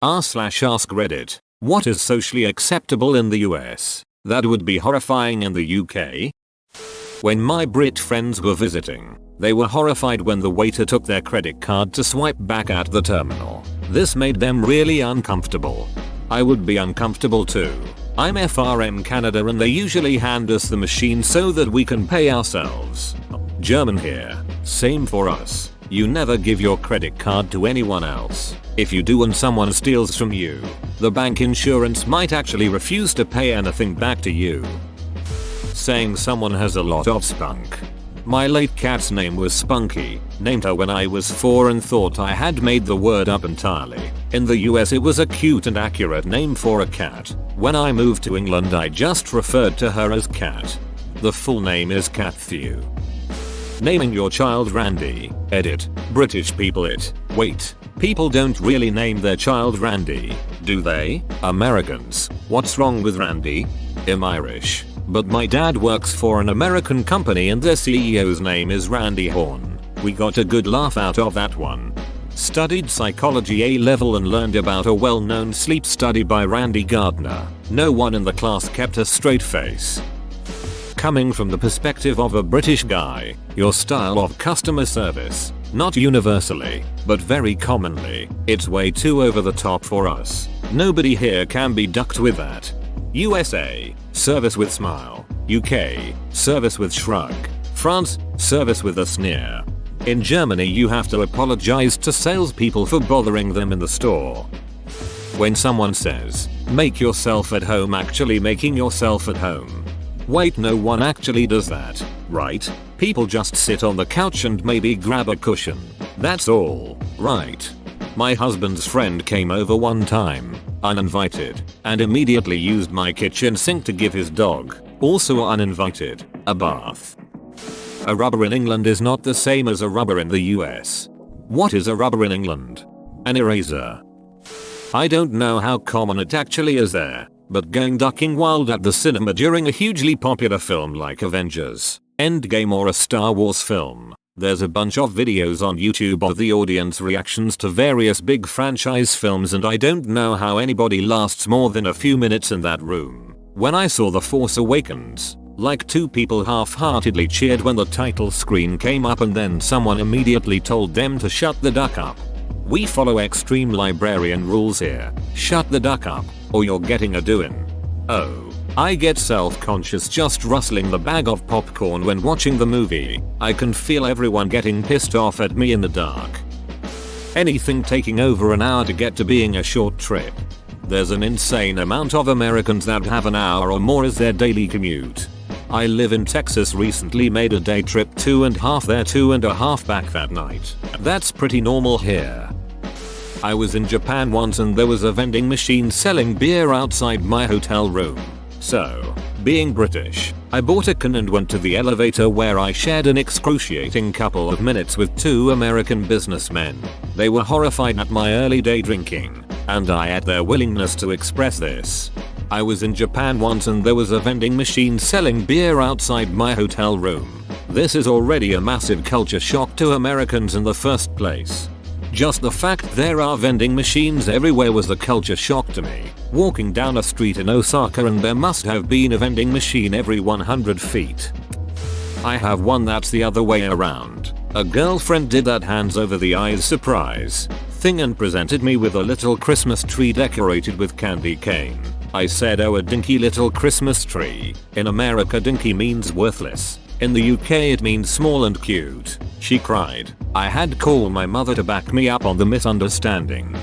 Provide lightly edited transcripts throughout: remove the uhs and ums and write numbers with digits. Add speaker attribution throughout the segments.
Speaker 1: r/ask Reddit. What is socially acceptable in the US? That would be horrifying in the UK? When my Brit friends were visiting, they were horrified when the waiter took their credit card to swipe back at the terminal. This made them really uncomfortable. I would be uncomfortable too. I'm FRM Canada and they usually hand us the machine so that we can pay ourselves. German here. Same for us. You never give your credit card to anyone else. If you do and someone steals from you, the bank insurance might actually refuse to pay anything back to you. Saying someone has a lot of spunk. My late cat's name was Spunky. Named her when I was 4 and thought I had made the word up entirely. In the US it was a cute and accurate name for a cat. When I moved to England I just referred to her as Cat. The full name is Catthew. Naming your child Randy. Edit. British people it. Wait. People don't really name their child Randy, do they? Americans. What's wrong with Randy? I'm Irish. But my dad works for an American company and their CEO's name is Randy Horn. We got a good laugh out of that one. Studied psychology A-level and learned about a well-known sleep study by Randy Gardner. No one in the class kept a straight face. Coming from the perspective of a British guy, your style of customer service, not universally, but very commonly, it's way too over the top for us. Nobody here can be ducked with that. USA, service with smile. UK, service with shrug. France, service with a sneer. In Germany you have to apologize to salespeople for bothering them in the store. When someone says, make yourself at home, actually making yourself at home. Wait, no one actually does that, right? People just sit on the couch and maybe grab a cushion. That's all, right? My husband's friend came over one time, uninvited, and immediately used my kitchen sink to give his dog, also uninvited, a bath. A rubber in England is not the same as a rubber in the US. What is a rubber in England? An eraser. I don't know how common it actually is there, but going ducking wild at the cinema during a hugely popular film like Avengers, Endgame or a Star Wars film. There's a bunch of videos on YouTube of the audience reactions to various big franchise films and I don't know how anybody lasts more than a few minutes in that room. When I saw The Force Awakens, like 2 people half-heartedly cheered when the title screen came up and then someone immediately told them to shut the duck up. We follow extreme librarian rules here. Shut the duck up, or you're getting a doing. Oh. I get self-conscious just rustling the bag of popcorn when watching the movie. I can feel everyone getting pissed off at me in the dark. Anything taking over an hour to get to being a short trip. There's an insane amount of Americans that have an hour or more as their daily commute. I live in Texas, recently made a day trip 2.5 there 2.5 back that night. That's pretty normal here. I was in Japan once and there was a vending machine selling beer outside my hotel room. So, being British, I bought a can and went to the elevator where I shared an excruciating couple of minutes with 2 American businessmen. They were horrified at my early day drinking, and I at their willingness to express this. I was in Japan once and there was a vending machine selling beer outside my hotel room. This is already a massive culture shock to Americans in the first place. Just the fact there are vending machines everywhere was a culture shock to me. Walking down a street in Osaka and there must have been a vending machine every 100 feet. I have one that's the other way around. A girlfriend did that hands over the eyes surprise thing and presented me with a little Christmas tree decorated with candy cane. I said, oh, a dinky little Christmas tree. In America dinky means worthless. In the UK it means small and cute. She cried. I had called my mother to back me up on the misunderstanding.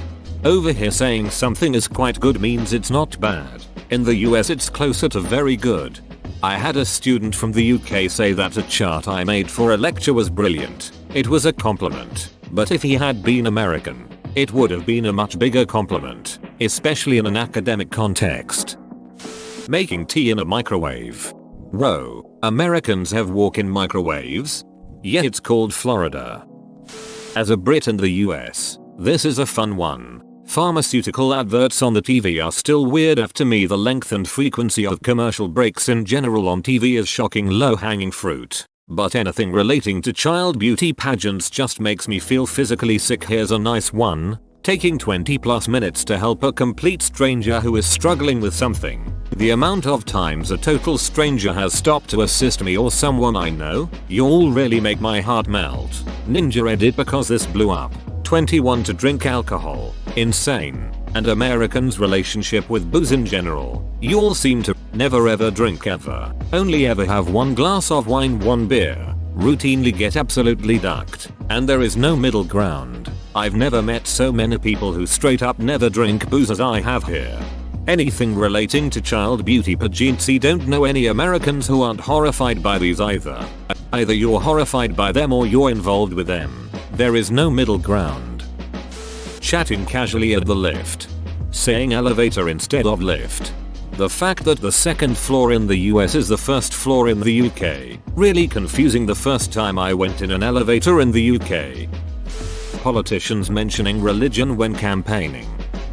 Speaker 1: Over here saying something is quite good means it's not bad. In the US it's closer to very good. I had a student from the UK say that a chart I made for a lecture was brilliant. It was a compliment. But if he had been American, it would have been a much bigger compliment, especially in an academic context. Making tea in a microwave. Whoa, Americans have walk-in microwaves? Yeah, it's called Florida. As a Brit in the US, this is a fun one. Pharmaceutical adverts on the TV are still weird. To me, the length and frequency of commercial breaks in general on TV is shocking low-hanging fruit. But anything relating to child beauty pageants just makes me feel physically sick. Here's a nice one. taking 20 plus minutes to help a complete stranger who is struggling with something. The amount of times a total stranger has stopped to assist me or someone I know, you all really make my heart melt. Ninja edit because this blew up. 21 to drink alcohol. Insane. And Americans' relationship with booze in general. You all seem to never ever drink ever. Only ever have one glass of wine, one beer. Routinely get absolutely ducked. And there is no middle ground. I've never met so many people who straight up never drink booze as I have here. Anything relating to child beauty pageantry, don't know any Americans who aren't horrified by these either. Either you're horrified by them or you're involved with them. There is no middle ground. Chatting casually at the lift. Saying elevator instead of lift. The fact that the second floor in the US is the first floor in the UK. Really confusing the first time I went in an elevator in the UK. Politicians mentioning religion when campaigning.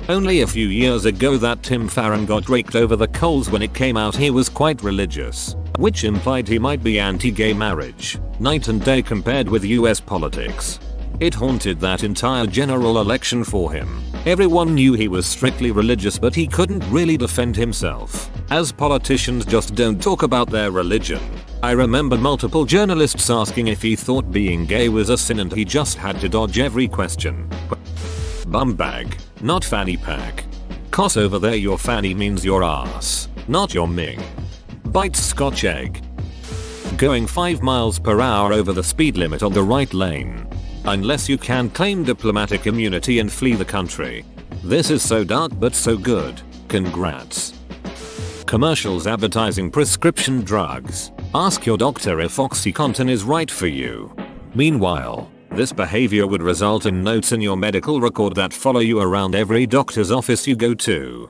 Speaker 1: Only a few years ago that Tim Farron got raked over the coals when it came out he was quite religious, which implied he might be anti-gay marriage. Night and day compared with US politics. It haunted that entire general election for him. Everyone knew he was strictly religious but he couldn't really defend himself, as politicians just don't talk about their religion. I remember multiple journalists asking if he thought being gay was a sin and he just had to dodge every question. Bum bag, not fanny pack. Cos over there your fanny means your ass, not your ming. Bites scotch egg. Going 5 miles per hour over the speed limit on the right lane. Unless you can claim diplomatic immunity and flee the country. This is so dark but so good. Congrats. Commercials advertising prescription drugs. Ask your doctor if OxyContin is right for you. Meanwhile, this behavior would result in notes in your medical record that follow you around every doctor's office you go to.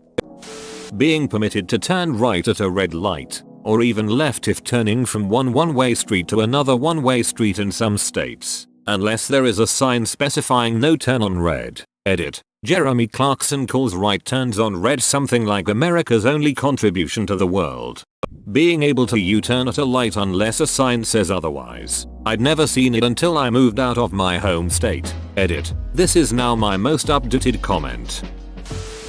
Speaker 1: Being permitted to turn right at a red light, or even left if turning from one-way street to another one-way street in some states, unless there is a sign specifying no turn on red. Edit. Jeremy Clarkson calls right turns on red something like America's only contribution to the world. Being able to U-turn at a light unless a sign says otherwise. I'd never seen it until I moved out of my home state. Edit. This is now my most updated comment.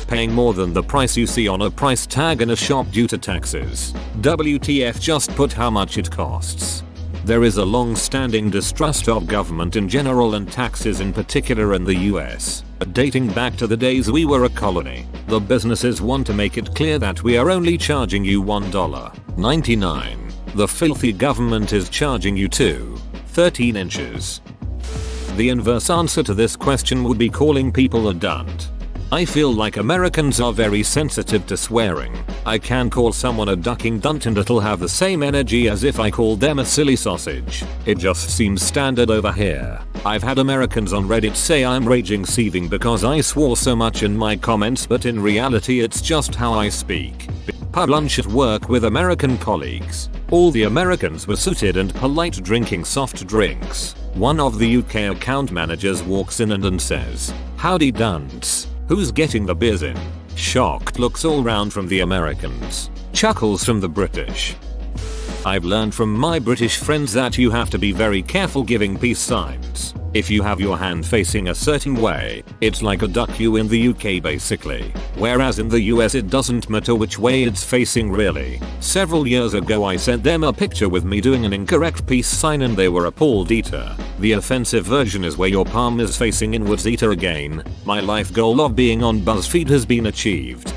Speaker 1: Paying more than the price you see on a price tag in a shop due to taxes. WTF, just put how much it costs. There is a long-standing distrust of government in general and taxes in particular in the US. Dating back to the days we were a colony, the businesses want to make it clear that we are only charging you $1.99. The filthy government is charging you 13 inches. The inverse answer to this question would be calling people a dunt. I feel like Americans are very sensitive to swearing. I can call someone a ducking dunt and it'll have the same energy as if I called them a silly sausage. It just seems standard over here. I've had Americans on Reddit say I'm raging seething because I swore so much in my comments, but in reality it's just how I speak. Pub lunch at work with American colleagues. All the Americans were suited and polite drinking soft drinks. One of the UK account managers walks in and says, "Howdy dunts. Who's getting the beers in?" Shocked looks all round from the Americans. Chuckles from the British. I've learned from my British friends that you have to be very careful giving peace signs. If you have your hand facing a certain way, it's like a duck you in the UK basically. Whereas in the US it doesn't matter which way it's facing really. Several years ago I sent them a picture with me doing an incorrect peace sign and they were appalled. Eater. The offensive version is where your palm is facing inwards. Eater again. My life goal of being on BuzzFeed has been achieved.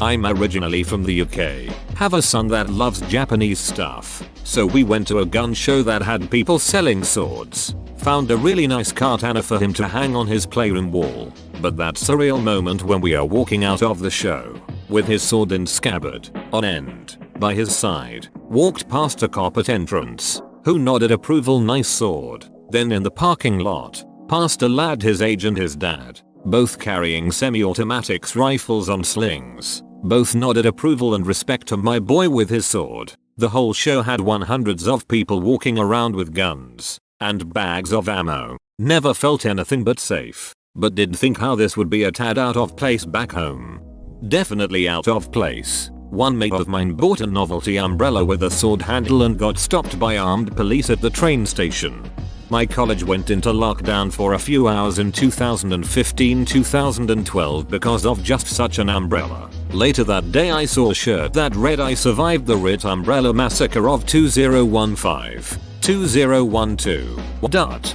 Speaker 1: I'm originally from the UK, have a son that loves Japanese stuff, so we went to a gun show that had people selling swords. Found a really nice katana for him to hang on his playroom wall, but that surreal moment when we are walking out of the show, with his sword in scabbard, on end, by his side, walked past a cop at entrance, who nodded approval, nice sword. Then in the parking lot, past a lad his age and his dad, both carrying semi-automatics rifles on slings. Both nodded approval and respect to my boy with his sword. The whole show had hundreds of people walking around with guns and bags of ammo. Never felt anything but safe, but did think how this would be a tad out of place back home. Definitely out of place. One mate of mine bought a novelty umbrella with a sword handle and got stopped by armed police at the train station. My college went into lockdown for a few hours in 2015-2012 because of just such an umbrella. Later that day I saw a shirt that read "I survived the RIT umbrella massacre of 2015-2012.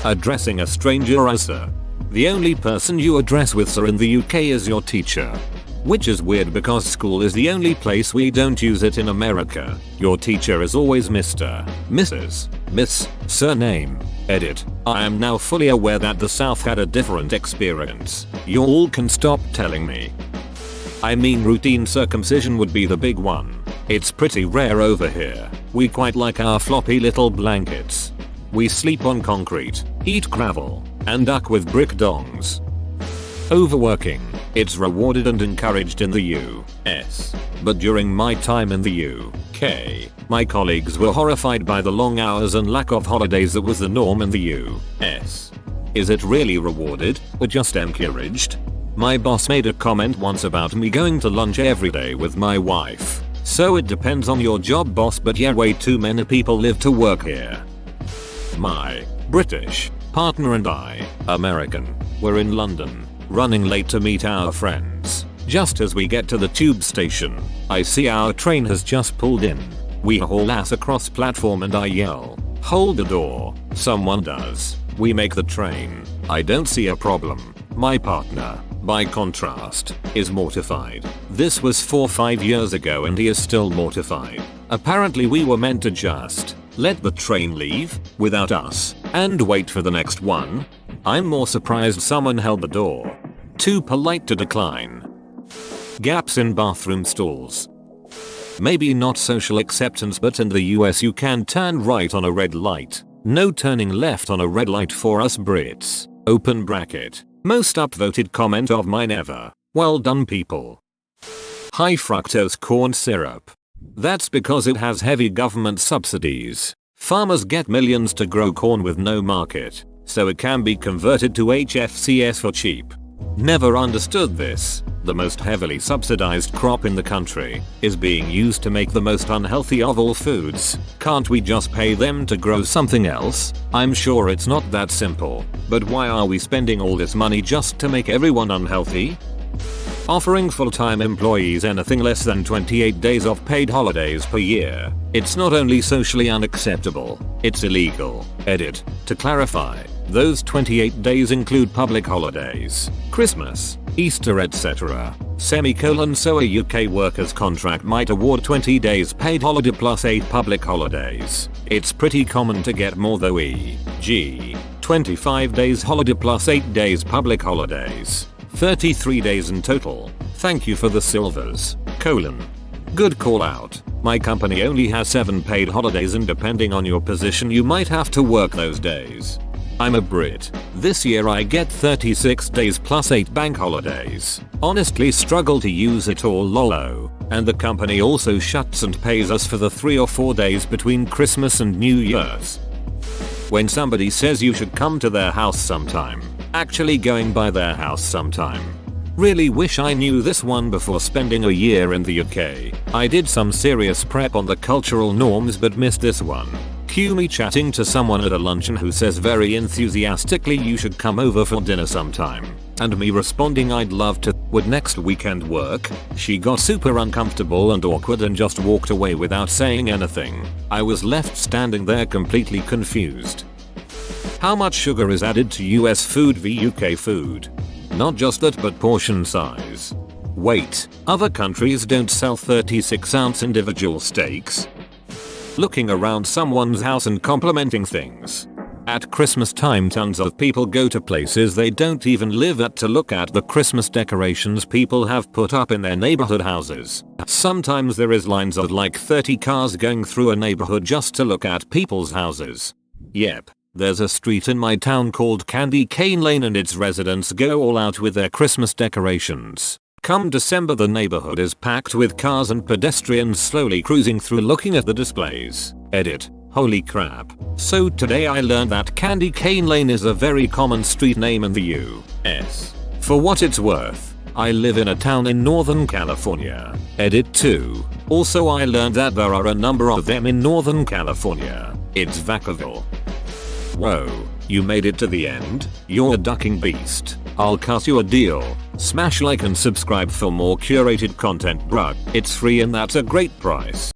Speaker 1: Addressing a stranger as sir. The only person you address with sir in the UK is your teacher. Which is weird because school is the only place we don't use it in America. Your teacher is always Mr., Mrs., Miss, surname. Edit. I am now fully aware that the South had a different experience. You all can stop telling me. I mean, routine circumcision would be the big one. It's pretty rare over here. We quite like our floppy little blankets. We sleep on concrete, eat gravel, and duck with brick dongs. Overworking. It's rewarded and encouraged in the US. But during my time in the UK, my colleagues were horrified by the long hours and lack of holidays that was the norm in the US. Is it really rewarded, or just encouraged? My boss made a comment once about me going to lunch every day with my wife. So it depends on your job, boss, but yeah, way too many people live to work here. My British partner and I, American, were in London, running late to meet our friends. Just as we get to the tube station, I see our train has just pulled in. We haul ass across platform and I yell, "Hold the door." Someone does. We make the train. I don't see a problem. My partner, by contrast, is mortified. This was 4-5 years ago and he is still mortified. Apparently we were meant to just let the train leave without us and wait for the next one. I'm more surprised someone held the door. Too polite to decline. Gaps in bathroom stalls. Maybe not social acceptance, but in the US you can turn right on a red light. No turning left on a red light for us Brits. Open bracket. Most upvoted comment of mine ever. Well done, people. High fructose corn syrup. That's because it has heavy government subsidies. Farmers get millions to grow corn with no market, so it can be converted to HFCS for cheap. Never understood this. The most heavily subsidized crop in the country is being used to make the most unhealthy of all foods. Can't we just pay them to grow something else? I'm sure it's not that simple, but why are we spending all this money just to make everyone unhealthy? Offering full-time employees anything less than 28 days of paid holidays per year. It's not only socially unacceptable, it's illegal. Edit. To clarify, those 28 days include public holidays, Christmas, Easter, etc. Semicolon. So a UK worker's contract might award 20 days paid holiday plus 8 public holidays. It's pretty common to get more though, e.g. 25 days holiday plus 8 days public holidays. 33 days in total. Thank you for the silvers. Good call out. My company only has 7 paid holidays and depending on your position you might have to work those days. I'm a Brit. This year I get 36 days plus 8 bank holidays. Honestly struggle to use it all, lolo. And the company also shuts and pays us for the 3 or 4 days between Christmas and New Year's. When somebody says you should come to their house sometime, actually going by their house sometime. Really wish I knew this one before spending a year in the UK. I did some serious prep on the cultural norms but missed this one. Cue me chatting to someone at a luncheon who says very enthusiastically you should come over for dinner sometime. And me responding I'd love to, would next weekend work? She got super uncomfortable and awkward and just walked away without saying anything. I was left standing there completely confused. How much sugar is added to US food v UK food? Not just that but portion size. Wait, other countries don't sell 36-ounce individual steaks? Looking around someone's house and complimenting things. At Christmas time tons of people go to places they don't even live at to look at the Christmas decorations people have put up in their neighborhood houses. Sometimes there is lines of like 30 cars going through a neighborhood just to look at people's houses. Yep. There's a street in my town called Candy Cane Lane and its residents go all out with their Christmas decorations. Come December the neighborhood is packed with cars and pedestrians slowly cruising through looking at the displays. Edit. Holy crap. So today I learned that Candy Cane Lane is a very common street name in the US. For what it's worth, I live in a town in Northern California. Edit 2. Also I learned that there are a number of them in Northern California. It's Vacaville. Whoa, you made it to the end? You're a ducking beast. I'll cut you a deal. Smash like and subscribe for more curated content, bruh. It's free and that's a great price.